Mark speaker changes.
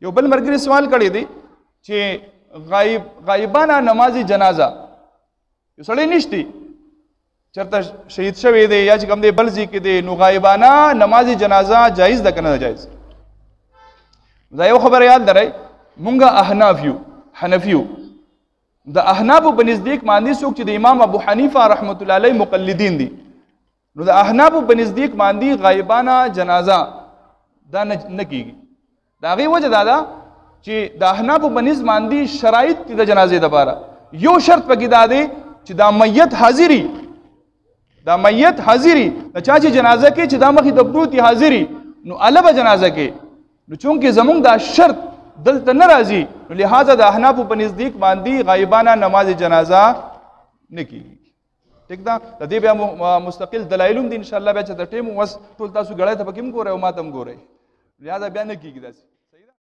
Speaker 1: یو بل مرګري سوال کړی دی چې غایبانه نماز جنازه یو سړی نشتی چرته شهید شوی دی یا چې کوم دی بل ځای کې دی، نو غایبانه نماز جنازه جایز ده که نه جایز؟ دا یو خبره یاد لرئ، مونږه احناف یو، حنفي یو. د احنافو په نزدیک باندې څوک چې د امام ابو حنیفه رحمت الله علیه مقلدین دي، نو د احنافو په نزدیک باندې غایبانه جنازه دا نه کیږي. د هغې وجه دا ده چې د احنافو په نزد باندې شرایط دي د جنازې دپاره. یو شرط پکې دا دی چې دا میت حاضري، دا میت حاضري، د چا چې جنازه کې چې دا مخې ته پروت دي حاضري، نو هله به جنازه کې. نو چونکې زمونږ دا شرط دلته نه راځي، نو لہذا د احنافو په نزدیک باندې غایبانه نماز جنازه نه کیږي. ٹھیک ده؟ د دې بیا مستقل دلایل هم دي انشاءالله، بیا چې د ټیم وس ټول تاسو ګړی ته پکې هم ګورئ او ما ته هم ګورئ، لہذا بیا نه کیږي داسې.